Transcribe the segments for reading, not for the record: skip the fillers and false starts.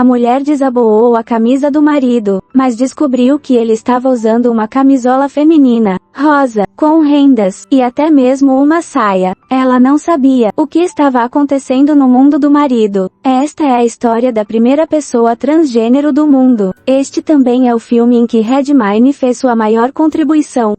A mulher desaboou a camisa do marido, mas descobriu que ele estava usando uma camisola feminina, rosa, com rendas, e até mesmo uma saia. Ela não sabia o que estava acontecendo no mundo do marido. Esta é a história da primeira pessoa transgênero do mundo. Este também é o filme em que Redmayne fez sua maior contribuição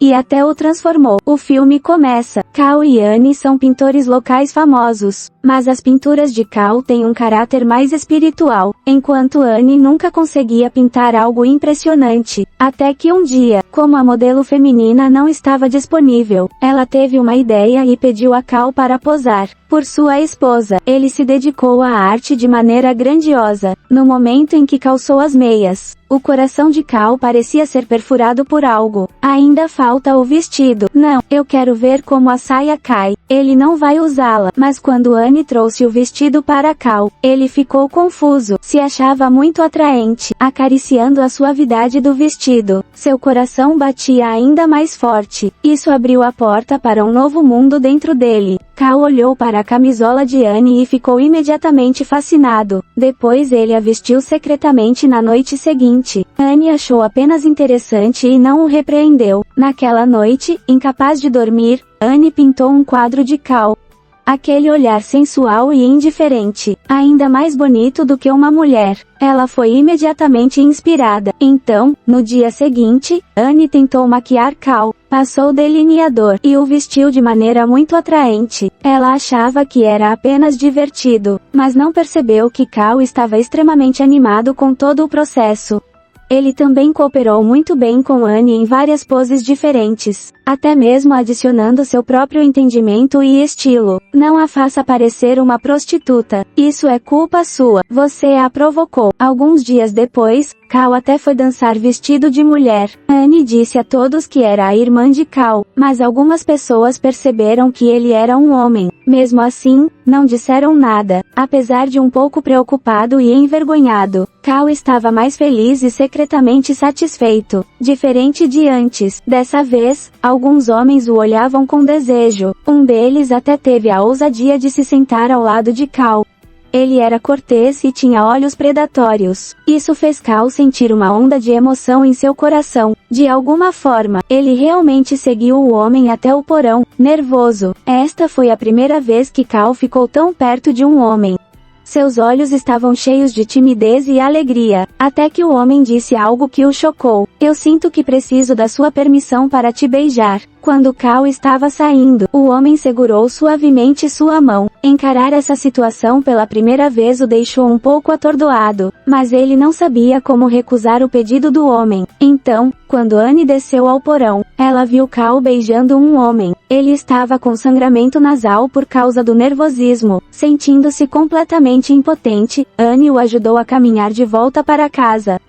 e até o transformou. O filme começa. Cal e Annie são pintores locais famosos, mas as pinturas de Cal têm um caráter mais espiritual, enquanto Annie nunca conseguia pintar algo impressionante. Até que um dia, como a modelo feminina não estava disponível, ela teve uma ideia e pediu a Cal para posar por sua esposa. Ele se dedicou à arte de maneira grandiosa. No momento em que calçou as meias, o coração de Cal parecia ser perfurado por algo. Ainda falta o vestido. Não, eu quero ver como a saia cai. Ele não vai usá-la. Mas quando Annie trouxe o vestido para Cal, ele ficou confuso. Se achava muito atraente, acariciando a suavidade do vestido. Seu coração batia ainda mais forte. Isso abriu a porta para um novo mundo dentro dele. Cal olhou para a camisola de Annie e ficou imediatamente fascinado. Depois ele a vestiu secretamente na noite seguinte. Annie achou apenas interessante e não o repreendeu. Naquela noite, incapaz de dormir, Annie pintou um quadro de Cal. Aquele olhar sensual e indiferente, ainda mais bonito do que uma mulher. Ela foi imediatamente inspirada. Então, no dia seguinte, Annie tentou maquiar Cal, passou delineador e o vestiu de maneira muito atraente. Ela achava que era apenas divertido, mas não percebeu que Cal estava extremamente animado com todo o processo. Ele também cooperou muito bem com Annie em várias poses diferentes, até mesmo adicionando seu próprio entendimento e estilo. Não a faça parecer uma prostituta. Isso é culpa sua. Você a provocou. Alguns dias depois, Cal até foi dançar vestido de mulher. Annie disse a todos que era a irmã de Cal, mas algumas pessoas perceberam que ele era um homem. Mesmo assim, não disseram nada. Apesar de um pouco preocupado e envergonhado, Cal estava mais feliz e secretamente satisfeito. Diferente de antes. Dessa vez, alguns homens o olhavam com desejo. Um deles até teve a ousadia de se sentar ao lado de Cal. Ele era cortês e tinha olhos predatórios. Isso fez Cal sentir uma onda de emoção em seu coração. De alguma forma, ele realmente seguiu o homem até o porão, nervoso. Esta foi a primeira vez que Cal ficou tão perto de um homem. Seus olhos estavam cheios de timidez e alegria, até que o homem disse algo que o chocou. Eu sinto que preciso da sua permissão para te beijar. Quando Cal estava saindo, o homem segurou suavemente sua mão. Encarar essa situação pela primeira vez o deixou um pouco atordoado, mas ele não sabia como recusar o pedido do homem. Então, quando Annie desceu ao porão, ela viu Cal beijando um homem. Ele estava com sangramento nasal por causa do nervosismo. Sentindo-se completamente impotente, Annie o ajudou a caminhar de volta para casa.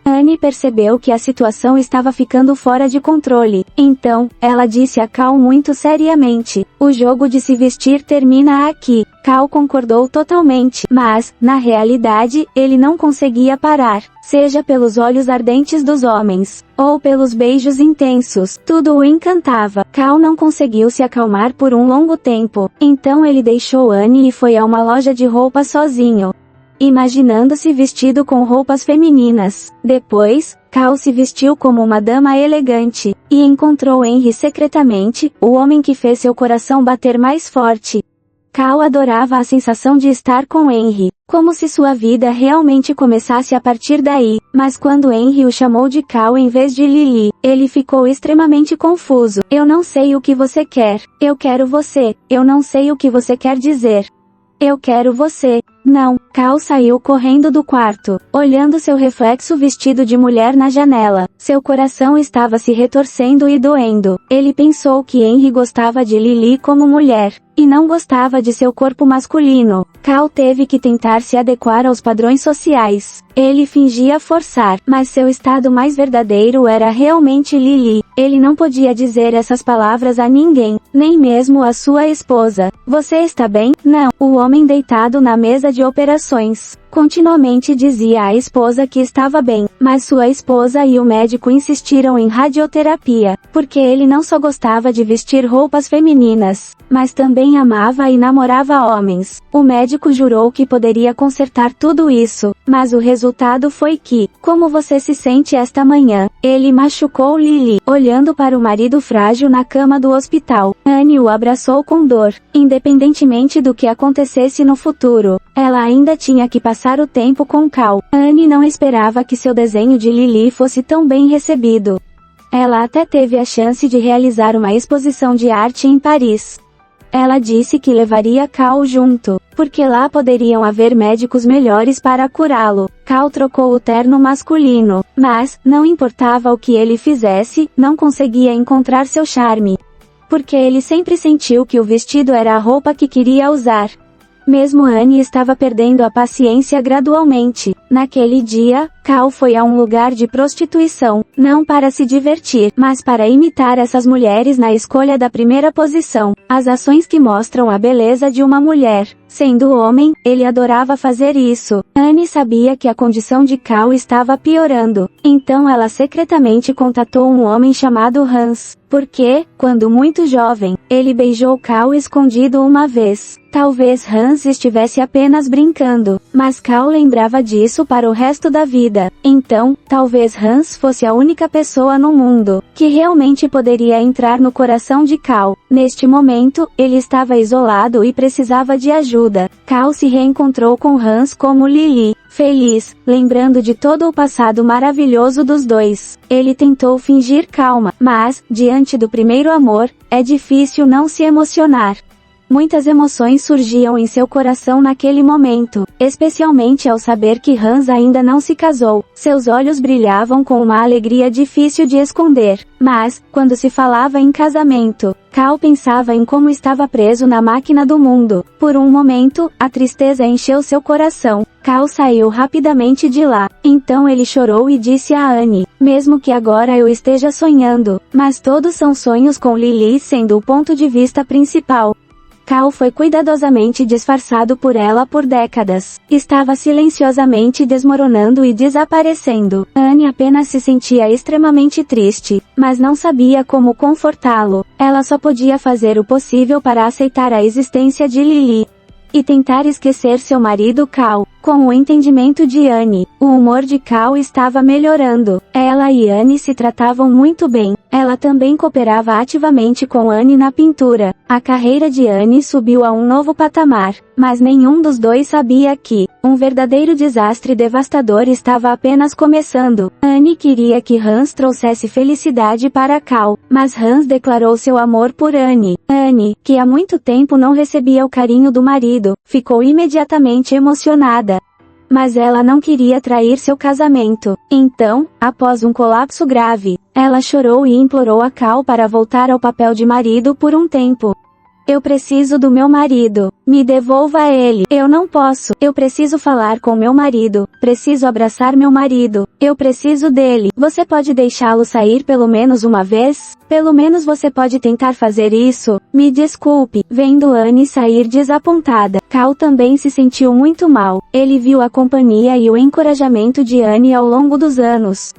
Annie percebeu que a situação estava ficando fora de controle. Então, ela disse a Cal muito seriamente: o jogo de se vestir termina aqui. Cal concordou totalmente, mas, na realidade, ele não conseguia parar. Seja pelos olhos ardentes dos homens, ou pelos beijos intensos, tudo o encantava. Cal não conseguiu se acalmar por um longo tempo. Então ele deixou Annie e foi a uma loja de roupas sozinho, imaginando-se vestido com roupas femininas. Depois, Cal se vestiu como uma dama elegante, e encontrou Henry secretamente, o homem que fez seu coração bater mais forte. Cal adorava a sensação de estar com Henry, como se sua vida realmente começasse a partir daí, mas quando Henry o chamou de Cal em vez de Lily, ele ficou extremamente confuso. Eu não sei o que você quer. Eu quero você. Eu não sei o que você quer dizer. Eu quero você. Não. Cal saiu correndo do quarto, olhando seu reflexo vestido de mulher na janela. Seu coração estava se retorcendo e doendo. Ele pensou que Henry gostava de Lily como mulher, e não gostava de seu corpo masculino. Cal teve que tentar se adequar aos padrões sociais. Ele fingia forçar, mas seu estado mais verdadeiro era realmente Lily. Ele não podia dizer essas palavras a ninguém, nem mesmo a sua esposa. Você está bem? Não. O homem deitado na mesa de operações, continuamente dizia à esposa que estava bem, mas sua esposa e o médico insistiram em radioterapia, porque ele não só gostava de vestir roupas femininas, mas também amava e namorava homens. O médico jurou que poderia consertar tudo isso, mas o resultado foi que, como você se sente esta manhã? Ele machucou Lily, olhando para o marido frágil na cama do hospital. Annie o abraçou com dor. Independentemente do que acontecesse no futuro, ela ainda tinha que passar o tempo com Cal. Annie não esperava que seu desenho de Lily fosse tão bem recebido. Ela até teve a chance de realizar uma exposição de arte em Paris. Ela disse que levaria Cal junto, porque lá poderiam haver médicos melhores para curá-lo. Cal trocou o terno masculino, mas, não importava o que ele fizesse, não conseguia encontrar seu charme. Porque ele sempre sentiu que o vestido era a roupa que queria usar. Mesmo Annie estava perdendo a paciência gradualmente. Naquele dia, Cal foi a um lugar de prostituição, não para se divertir, mas para imitar essas mulheres na escolha da primeira posição. As ações que mostram a beleza de uma mulher. Sendo homem, ele adorava fazer isso. Annie sabia que a condição de Cal estava piorando, então ela secretamente contatou um homem chamado Hans. Porque, quando muito jovem, ele beijou Cal escondido uma vez. Talvez Hans estivesse apenas brincando, mas Cal lembrava disso para o resto da vida. Então, talvez Hans fosse a única pessoa no mundo que realmente poderia entrar no coração de Cal. Neste momento, ele estava isolado e precisava de ajuda. Cal se reencontrou com Hans como Lily, feliz, lembrando de todo o passado maravilhoso dos dois. Ele tentou fingir calma, mas, diante do primeiro amor, é difícil não se emocionar. Muitas emoções surgiam em seu coração naquele momento, especialmente ao saber que Hans ainda não se casou. Seus olhos brilhavam com uma alegria difícil de esconder. Mas, quando se falava em casamento, Cal pensava em como estava preso na máquina do mundo. Por um momento, a tristeza encheu seu coração. Cal saiu rapidamente de lá. Então ele chorou e disse a Annie: mesmo que agora eu esteja sonhando, mas todos são sonhos com Lily sendo o ponto de vista principal. Cal foi cuidadosamente disfarçado por ela por décadas. Estava silenciosamente desmoronando e desaparecendo. Annie apenas se sentia extremamente triste, mas não sabia como confortá-lo. Ela só podia fazer o possível para aceitar a existência de Lily e tentar esquecer seu marido Cal. Com o entendimento de Annie, o humor de Cal estava melhorando. Ela e Annie se tratavam muito bem. Ela também cooperava ativamente com Annie na pintura. A carreira de Annie subiu a um novo patamar, mas nenhum dos dois sabia que um verdadeiro desastre devastador estava apenas começando. Annie queria que Hans trouxesse felicidade para Cal, mas Hans declarou seu amor por Annie. Annie, que há muito tempo não recebia o carinho do marido, ficou imediatamente emocionada. Mas ela não queria trair seu casamento. Então, após um colapso grave, ela chorou e implorou a Cal para voltar ao papel de marido por um tempo. Eu preciso do meu marido. Me devolva ele. Eu não posso. Eu preciso falar com meu marido. Preciso abraçar meu marido. Eu preciso dele. Você pode deixá-lo sair pelo menos uma vez? Pelo menos você pode tentar fazer isso? Me desculpe. Vendo Annie sair desapontada, Cal também se sentiu muito mal. Ele viu a companhia e o encorajamento de Annie ao longo dos anos.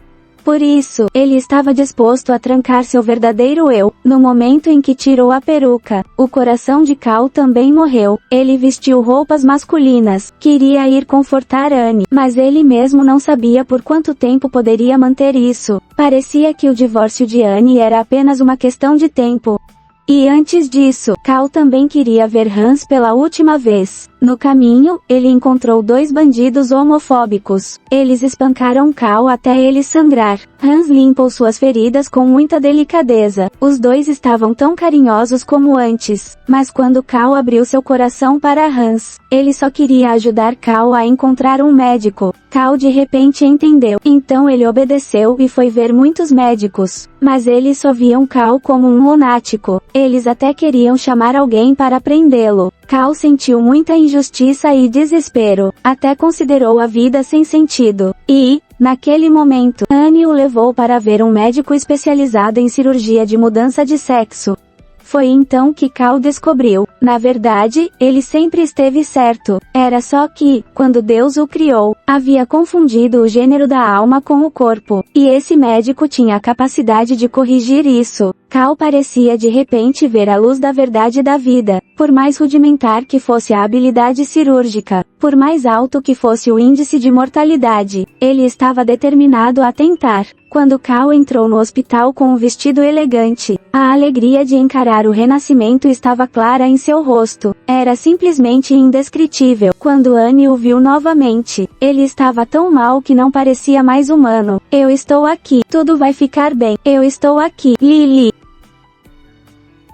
Por isso, ele estava disposto a trancar seu verdadeiro eu. No momento em que tirou a peruca, o coração de Cal também morreu. Ele vestiu roupas masculinas, queria ir confortar Annie, mas ele mesmo não sabia por quanto tempo poderia manter isso. Parecia que o divórcio de Annie era apenas uma questão de tempo. E antes disso, Cal também queria ver Hans pela última vez. No caminho, ele encontrou dois bandidos homofóbicos. Eles espancaram Cal até ele sangrar. Hans limpou suas feridas com muita delicadeza. Os dois estavam tão carinhosos como antes. Mas quando Cal abriu seu coração para Hans, ele só queria ajudar Cal a encontrar um médico. Cal de repente entendeu. Então ele obedeceu e foi ver muitos médicos. Mas eles só viam Cal como um lunático. Eles até queriam chamar alguém para prendê-lo. Cal sentiu muita injustiça e desespero, até considerou a vida sem sentido. E, naquele momento, Annie o levou para ver um médico especializado em cirurgia de mudança de sexo. Foi então que Cal descobriu. Na verdade, ele sempre esteve certo. Era só que, quando Deus o criou, havia confundido o gênero da alma com o corpo. E esse médico tinha a capacidade de corrigir isso. Cal parecia de repente ver a luz da verdade da vida. Por mais rudimentar que fosse a habilidade cirúrgica, por mais alto que fosse o índice de mortalidade, ele estava determinado a tentar. Quando Cal entrou no hospital com um vestido elegante, a alegria de encarar o renascimento estava clara em seu rosto. Era simplesmente indescritível. Quando Anne o viu novamente, ele estava tão mal que não parecia mais humano. Eu estou aqui. Tudo vai ficar bem. Eu estou aqui. Lily.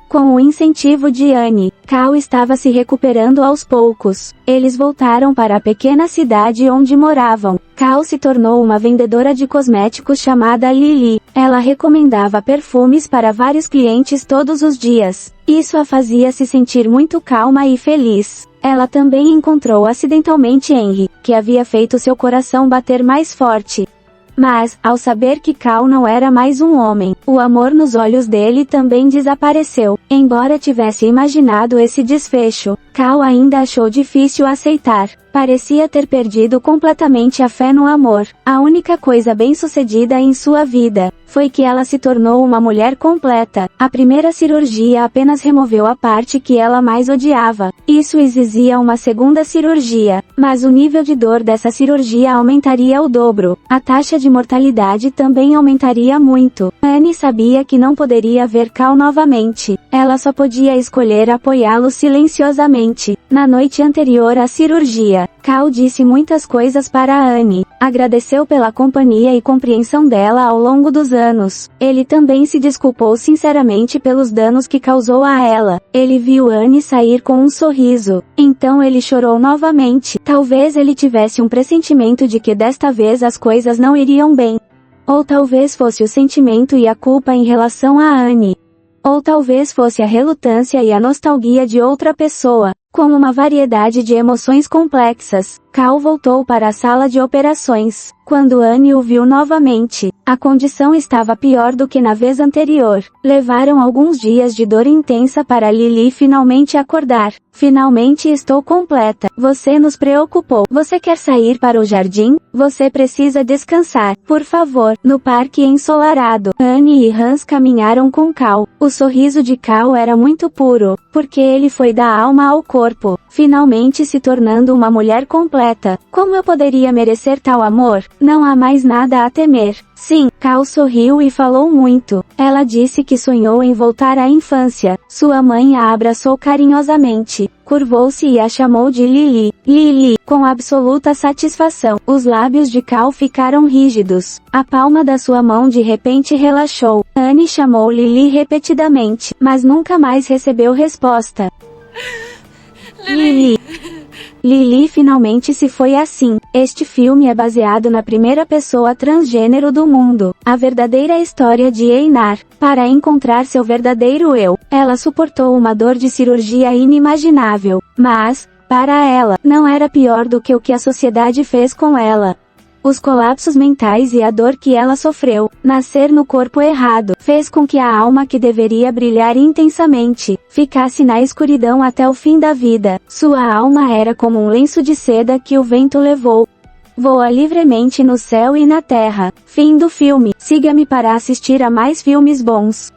Com o incentivo de Anne, Cal estava se recuperando aos poucos. Eles voltaram para a pequena cidade onde moravam. Cal se tornou uma vendedora de cosméticos chamada Lily. Ela recomendava perfumes para vários clientes todos os dias. Isso a fazia se sentir muito calma e feliz. Ela também encontrou acidentalmente Henry, que havia feito seu coração bater mais forte. Mas, ao saber que Cal não era mais um homem, o amor nos olhos dele também desapareceu. Embora tivesse imaginado esse desfecho, Cal ainda achou difícil aceitar. Parecia ter perdido completamente a fé no amor. A única coisa bem-sucedida em sua vida foi que ela se tornou uma mulher completa. A primeira cirurgia apenas removeu a parte que ela mais odiava. Isso exigia uma segunda cirurgia, mas o nível de dor dessa cirurgia aumentaria o dobro. A taxa de mortalidade também aumentaria muito. Anne sabia que não poderia ver Cal novamente. Ela só podia escolher apoiá-lo silenciosamente. Na noite anterior à cirurgia, Cal disse muitas coisas para Anne. Agradeceu pela companhia e compreensão dela ao longo dos anos. Ele também se desculpou sinceramente pelos danos que causou a ela. Ele viu Anne sair com um sorriso. Então ele chorou novamente. Talvez ele tivesse um pressentimento de que desta vez as coisas não iriam bem. Ou talvez fosse o sentimento e a culpa em relação a Anne. Ou talvez fosse a relutância e a nostalgia de outra pessoa. Com uma variedade de emoções complexas, Cal voltou para a sala de operações. Quando Anne o viu novamente, a condição estava pior do que na vez anterior. Levaram alguns dias de dor intensa para Lily finalmente acordar. Finalmente estou completa. Você nos preocupou. Você quer sair para o jardim? Você precisa descansar, por favor. No parque ensolarado, Anne e Hans caminharam com Cal. O sorriso de Cal era muito puro, porque ele foi da alma ao corpo, finalmente se tornando uma mulher completa. Como eu poderia merecer tal amor? Não há mais nada a temer. Sim, Cal sorriu e falou muito. Ela disse que sonhou em voltar à infância. Sua mãe a abraçou carinhosamente, curvou-se e a chamou de Lily. Lily, com absoluta satisfação. Os lábios de Cal ficaram rígidos. A palma da sua mão de repente relaxou. Anne chamou Lily repetidamente, mas nunca mais recebeu resposta. Lily. Lily finalmente se foi assim. Este filme é baseado na primeira pessoa transgênero do mundo, a verdadeira história de Einar. Para encontrar seu verdadeiro eu, ela suportou uma dor de cirurgia inimaginável, mas, para ela, não era pior do que o que a sociedade fez com ela. Os colapsos mentais e a dor que ela sofreu, nascer no corpo errado, fez com que a alma que deveria brilhar intensamente, ficasse na escuridão até o fim da vida. Sua alma era como um lenço de seda que o vento levou. Voa livremente no céu e na terra. Fim do filme. Siga-me para assistir a mais filmes bons.